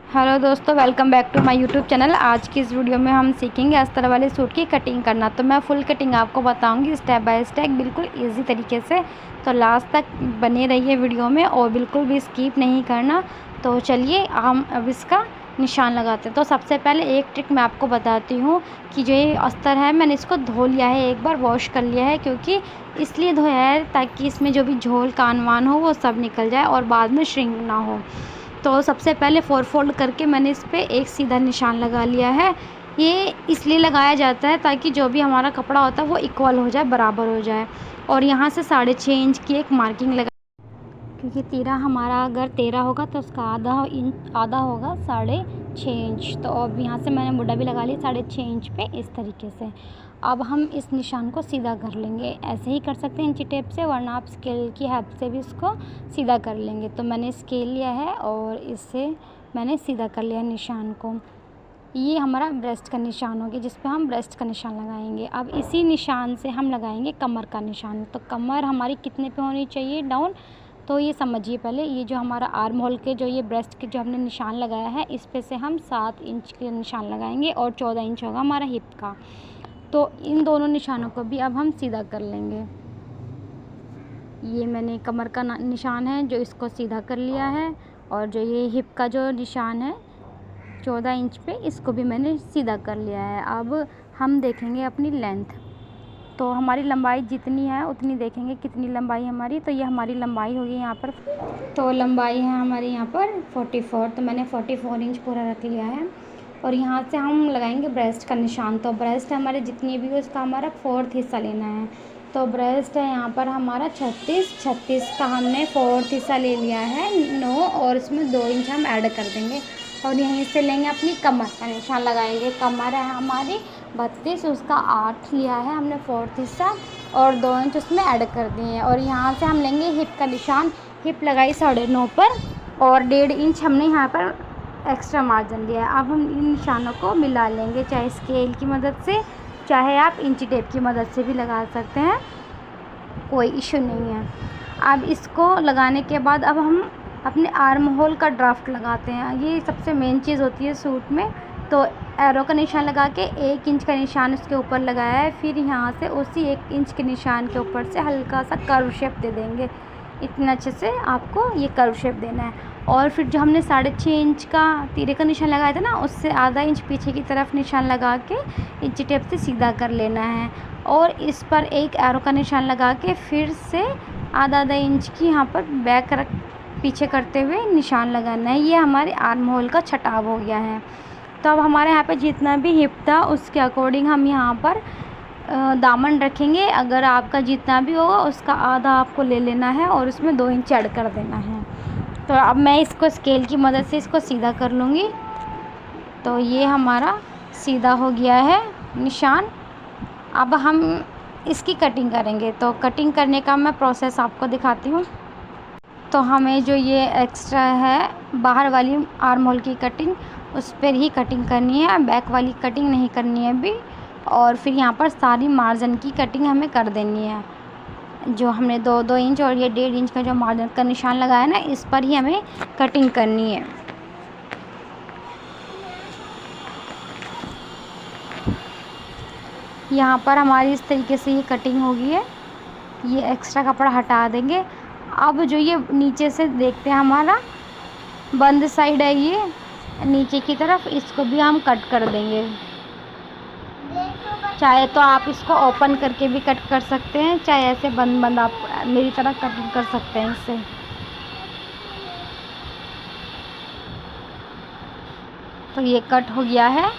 Hello दोस्तों, welcome back to my YouTube channel. आज की इस वीडियो में हम सीखेंगे अस्तर वाले सूट की कटिंग करना। तो मैं फुल कटिंग आपको बताऊंगी स्टेप बाय स्टेप, बिल्कुल इजी तरीके से। तो लास्ट तक बने रहिए वीडियो में और बिल्कुल भी स्किप नहीं करना। तो चलिए हम अब इसका निशान लगाते हैं। तो सबसे पहले एक ट्रिक मैं आपको बताती हूँ कि जो ये अस्तर है मैंने इसको धो लिया है, एक बार वॉश कर लिया है। क्योंकि इसलिए धोया है ताकि इसमें जो भी झोल कान वान हो वो सब निकल जाए और बाद में श्रिंक ना हो। तो सबसे पहले 4 फोल्ड करके मैंने इस पे एक सीधा निशान लगा लिया है। ये इसलिए लगाया जाता है ताकि जो भी हमारा कपड़ा होता है वो इक्वल हो जाए, बराबर हो जाए। और यहाँ से 6.5 इंच की एक मार्किंग लगा, क्योंकि तीरा हमारा अगर 13 होगा तो उसका आधा होगा 6.5 इंच। तो अब यहाँ से मैंने मुड्ढा भी लगा लिया 6.5 इंच पे इस तरीके से। अब हम इस निशान को सीधा कर लेंगे। ऐसे ही कर सकते हैं इंची टेप से, वरना आप स्केल की हेल्प से भी इसको सीधा कर लेंगे। तो मैंने स्केल लिया है और इससे मैंने सीधा कर लिया निशान को। ये हमारा ब्रेस्ट का निशान हो गया, जिस पे हम ब्रेस्ट का निशान लगाएंगे। अब इसी निशान से हम लगाएंगे कमर का निशान। तो कमर हमारी कितने पे होनी चाहिए डाउन, तो ये समझिए पहले। ये जो हमारा आर्म होल के जो ये ब्रेस्ट के जो हमने निशान लगाया है, इस पे से हम 7 इंच के निशान लगाएंगे और 14 इंच होगा हमारा हिप का। तो इन दोनों निशानों को भी अब हम सीधा कर लेंगे। ये मैंने कमर का निशान है जो इसको सीधा कर लिया है, और जो ये हिप का जो निशान है 14 इंच पे, इसको भी मैंने सीधा कर लिया है। अब हम देखेंगे अपनी लेंथ। तो हमारी लंबाई जितनी है उतनी देखेंगे कितनी लंबाई हमारी। तो ये हमारी लंबाई होगी यहाँ पर, तो लंबाई है हमारी यहाँ पर 44। तो मैंने 44 इंच पूरा रख लिया है। और यहाँ से हम लगाएंगे ब्रेस्ट का निशान। तो ब्रेस्ट हमारे जितनी भी हो उसका हमारा 4th हिस्सा लेना है। तो ब्रेस्ट है यहाँ पर हमारा 36 का हमने 4th हिस्सा ले लिया है 9, और इसमें 2 इंच हम ऐड कर देंगे। और यहीं से लेंगे अपनी कमर का निशान लगाएंगे। कमर है हमारी 32, उसका 8 लिया है हमने 4th हिस्सा, और 2 इंच उसमें ऐड कर दिए हैं। और यहाँ से हम लेंगे हिप का निशान। हिप लगाई 9.5 पर, और 1.5 इंच हमने यहाँ पर एक्स्ट्रा मार्जिन दिया है। अब हम इन निशानों को मिला लेंगे, चाहे स्केल की मदद से, चाहे आप इंची टेप की मदद से भी लगा सकते हैं, कोई इशू नहीं है। अब इसको लगाने के बाद अब हम अपने आर्म होल का ड्राफ्ट लगाते हैं। ये सबसे मेन चीज़ होती है सूट में। तो एरो का निशान लगा के 1 इंच का निशान उसके ऊपर लगाया है। फिर यहाँ से उसी 1 इंच के निशान के ऊपर से हल्का सा कर्व शेप दे देंगे। इतना अच्छे से आपको ये कर्व शेप देना है। और फिर जो हमने 6.5 इंच का तीरे का निशान लगाया था ना, उससे आधा इंच पीछे की तरफ निशान लगा के इंची टेप से सीधा कर लेना है। और इस पर एक एरो का निशान लगा के फिर से आधा इंच की यहाँ पर बैक रख पीछे करते हुए निशान लगाना है। ये हमारे आर्म होल का छटाव हो गया है। तो अब हमारे यहाँ पे जितना भी हिप था उसके अकॉर्डिंग हम यहाँ पर दामन रखेंगे। अगर आपका जितना भी होगा उसका आधा आपको ले लेना है और उसमें 2 इंच ऐड कर देना है। तो अब मैं इसको स्केल की मदद से इसको सीधा कर लूँगी। तो ये हमारा सीधा हो गया है निशान। अब हम इसकी कटिंग करेंगे। तो कटिंग करने का मैं प्रोसेस आपको दिखाती हूँ। तो हमें जो ये एक्स्ट्रा है बाहर वाली आर्म होल की कटिंग, उस पर ही कटिंग करनी है, बैक वाली कटिंग नहीं करनी है अभी। और फिर यहाँ पर सारी मार्जिन की कटिंग हमें कर देनी है। जो हमने 2 इंच और ये 1.5 इंच का जो मार्जिन का निशान लगाया ना, इस पर ही हमें कटिंग करनी है। यहाँ पर हमारी इस तरीके से ये कटिंग होगी है। ये एक्स्ट्रा कपड़ा हटा देंगे। अब जो ये नीचे से देखते हैं हमारा बंद साइड है ये नीचे की तरफ, इसको भी हम कट कर देंगे। चाहे तो आप इसको ओपन करके भी कट कर सकते हैं, चाहे ऐसे बंद आप मेरी तरह कटिंग कर सकते हैं इससे। तो ये कट हो गया है।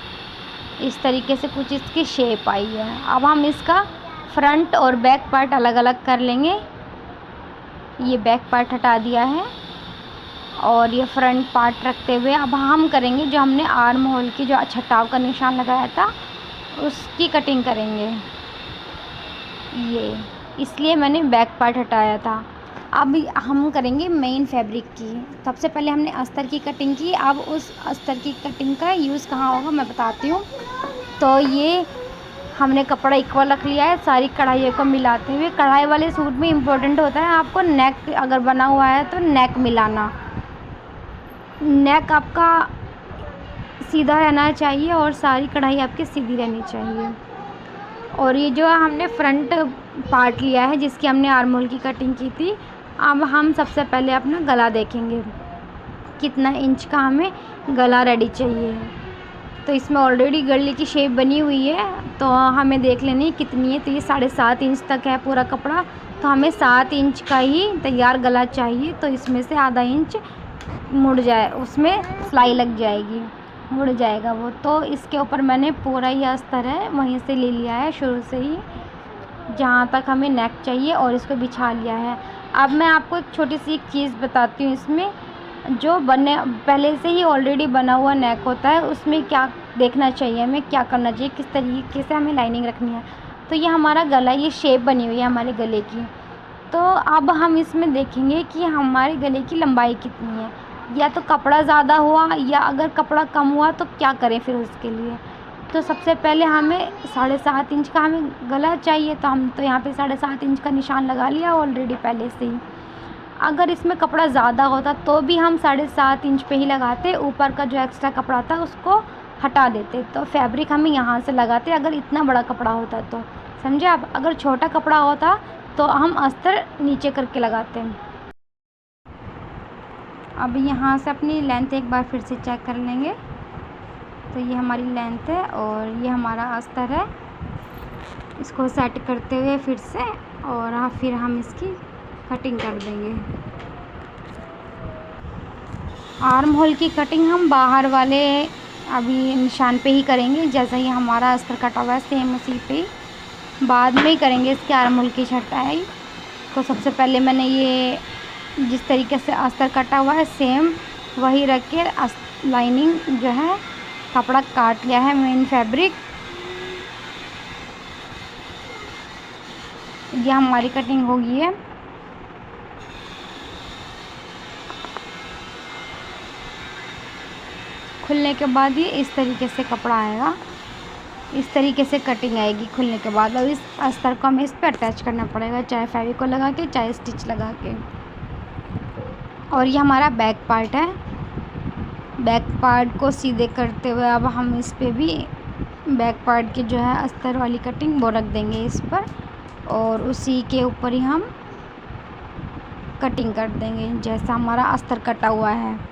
इस तरीके से कुछ इसकी शेप आई है। अब हम इसका फ्रंट और बैक पार्ट अलग अलग कर लेंगे। ये बैक पार्ट हटा दिया है और ये फ्रंट पार्ट रखते हुए अब हम करेंगे जो हमने आर्म होल की जो छटाव का निशान लगाया था उसकी कटिंग करेंगे। ये इसलिए मैंने बैक पार्ट हटाया था। अब हम करेंगे मेन फैब्रिक की। सबसे पहले हमने अस्तर की कटिंग की। अब उस अस्तर की कटिंग का यूज़ कहाँ होगा मैं बताती हूँ। तो ये हमने कपड़ा इक्वल रख लिया है सारी कढ़ाइयों को मिलाते हुए। कढ़ाई वाले सूट में इम्पोर्टेंट होता है आपको नेक अगर बना हुआ है तो नेक मिलाना। नेक आपका सीधा रहना चाहिए और सारी कढ़ाई आपकी सीधी रहनी चाहिए। और ये जो हमने फ्रंट पार्ट लिया है जिसकी हमने आर्म होल की कटिंग की थी, अब हम सबसे पहले अपना गला देखेंगे कितना इंच का हमें गला रेडी चाहिए। तो इसमें ऑलरेडी गले की शेप बनी हुई है, तो हमें देख लेनी है कितनी है। तो ये 7.5 इंच तक है पूरा कपड़ा, तो हमें 7 इंच का ही तैयार गला चाहिए। तो इसमें से आधा इंच मुड़ जाए, उसमें सिलाई लग जाएगी, मुड़ जाएगा वो। तो इसके ऊपर मैंने पूरा ही अस्तर है वहीं से ले लिया है, शुरू से ही जहाँ तक हमें नेक चाहिए, और इसको बिछा लिया है। अब मैं आपको एक छोटी सी एक चीज़ बताती हूँ, इसमें जो बने पहले से ही ऑलरेडी बना हुआ नेक होता है उसमें क्या देखना चाहिए, हमें क्या करना चाहिए, किस तरीके से हमें लाइनिंग रखनी है। तो ये हमारा गला, ये शेप बनी हुई है हमारे गले की। तो अब हम इसमें देखेंगे कि हमारे गले की लंबाई कितनी है, या तो कपड़ा ज़्यादा हुआ या अगर कपड़ा कम हुआ तो क्या करें फिर उसके लिए। तो सबसे पहले हमें 7.5 इंच का हमें गला चाहिए, तो हम तो यहाँ पे 7.5 इंच का निशान लगा लिया ऑलरेडी पहले से ही। अगर इसमें कपड़ा ज़्यादा होता तो भी हम 7.5 इंच पे ही लगाते, ऊपर का जो एक्स्ट्रा कपड़ा था उसको हटा देते। तो फैब्रिक हमें यहाँ से लगाते अगर इतना बड़ा कपड़ा होता तो, समझे आप। अगर छोटा कपड़ा होता तो हम अस्तर नीचे करके लगाते हैं। अब यहाँ से अपनी लेंथ एक बार फिर से चेक कर लेंगे। तो ये हमारी लेंथ है और ये हमारा अस्तर है। इसको सेट करते हुए फिर से, और फिर हम इसकी कटिंग कर देंगे। आर्म होल की कटिंग हम बाहर वाले अभी निशान पे ही करेंगे, जैसा ही हमारा अस्तर कटा हुआ है सेम उसी पे बाद में ही करेंगे इसके आर्म होल की छटाई। तो सबसे पहले मैंने ये जिस तरीके से अस्तर कटा हुआ है सेम वही रख के लाइनिंग जो है कपड़ा काट लिया है, मेन फैब्रिक। ये हमारी कटिंग हो गई है। खुलने के बाद ये इस तरीके से कपड़ा आएगा, इस तरीके से कटिंग आएगी खुलने के बाद। और इस अस्तर को हमें इस पर अटैच करना पड़ेगा, चाहे फेविकोल लगा के चाहे स्टिच लगा के। और ये हमारा बैक पार्ट है। बैक पार्ट को सीधे करते हुए अब हम इस पे भी बैक पार्ट की जो है अस्तर वाली कटिंग वो रख देंगे इस पर, और उसी के ऊपर ही हम कटिंग कर देंगे जैसा हमारा अस्तर कटा हुआ है।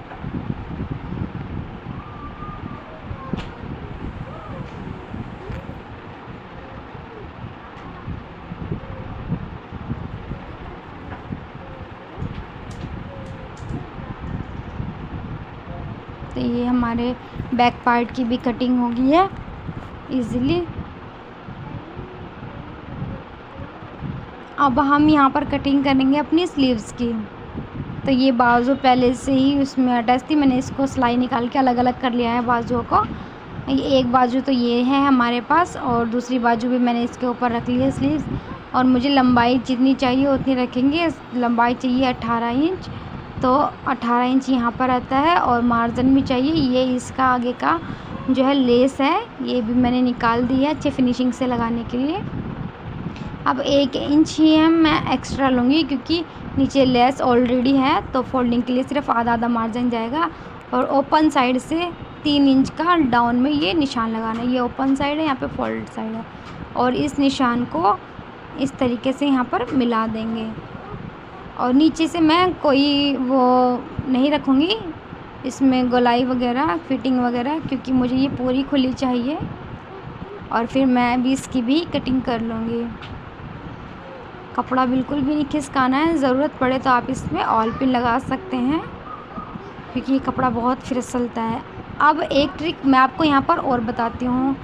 तो ये हमारे बैक पार्ट की भी कटिंग हो गई है इजीली। अब हम यहाँ पर कटिंग करेंगे अपनी स्लीव्स की। तो ये बाजू पहले से ही उसमें अटैच थी, मैंने इसको सिलाई निकाल के अलग अलग कर लिया है बाजुओं को। ये एक बाजू तो ये है हमारे पास, और दूसरी बाजू भी मैंने इसके ऊपर रख ली है स्लीव्स। और मुझे लंबाई जितनी चाहिए उतनी रखेंगे। लंबाई चाहिए 18 इंच, तो 18 इंच यहाँ पर आता है। और मार्जिन भी चाहिए, ये इसका आगे का जो है लेस है ये भी मैंने निकाल दी है अच्छे फिनिशिंग से लगाने के लिए। अब 1 इंच ही है मैं एक्स्ट्रा लूँगी क्योंकि नीचे लेस ऑलरेडी है, तो फोल्डिंग के लिए सिर्फ आधा आधा मार्जिन जाएगा। और ओपन साइड से 3 इंच का डाउन में ये निशान लगाना है। ये ओपन साइड है, यहाँ पे फोल्ड साइड है, और इस निशान को इस तरीके से यहाँ पर मिला देंगे। और नीचे से मैं कोई वो नहीं रखूँगी इसमें गोलाई वगैरह फिटिंग वगैरह, क्योंकि मुझे ये पूरी खुली चाहिए। और फिर मैं भी इसकी भी कटिंग कर लूँगी। कपड़ा बिल्कुल भी नहीं खिसकाना है, ज़रूरत पड़े तो आप इसमें ऑल पिन लगा सकते हैं क्योंकि ये कपड़ा बहुत फिसलता है। अब एक ट्रिक मैं आपको यहाँ पर और बताती हूँ,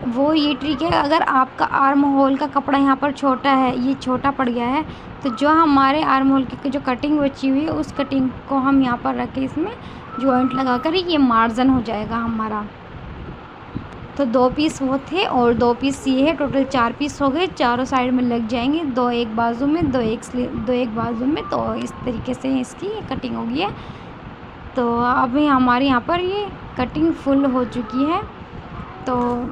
वो ये ट्रिक है, अगर आपका आर्म होल का कपड़ा यहाँ पर छोटा है, ये छोटा पड़ गया है, तो जो हमारे आर्म होल की जो कटिंग बची हुई है उस कटिंग को हम यहाँ पर रख के इसमें जॉइंट लगा कर ये मार्जिन हो जाएगा हमारा। तो 2 पीस वो थे और 2 पीस ये है, टोटल 4 पीस हो गए। चारों साइड में लग जाएंगे, 2 एक बाजू में, 2 एक बाजू में। तो इस तरीके से इसकी कटिंग हो गई है। तो अभी हमारे यहाँ पर ये कटिंग फुल हो चुकी है। तो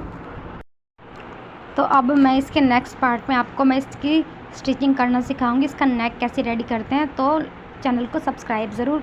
अब मैं इसके नेक्स्ट पार्ट में आपको मैं इसकी स्टिचिंग करना सिखाऊंगी, इसका नेक कैसे रेडी करते हैं। तो चैनल को सब्सक्राइब ज़रूर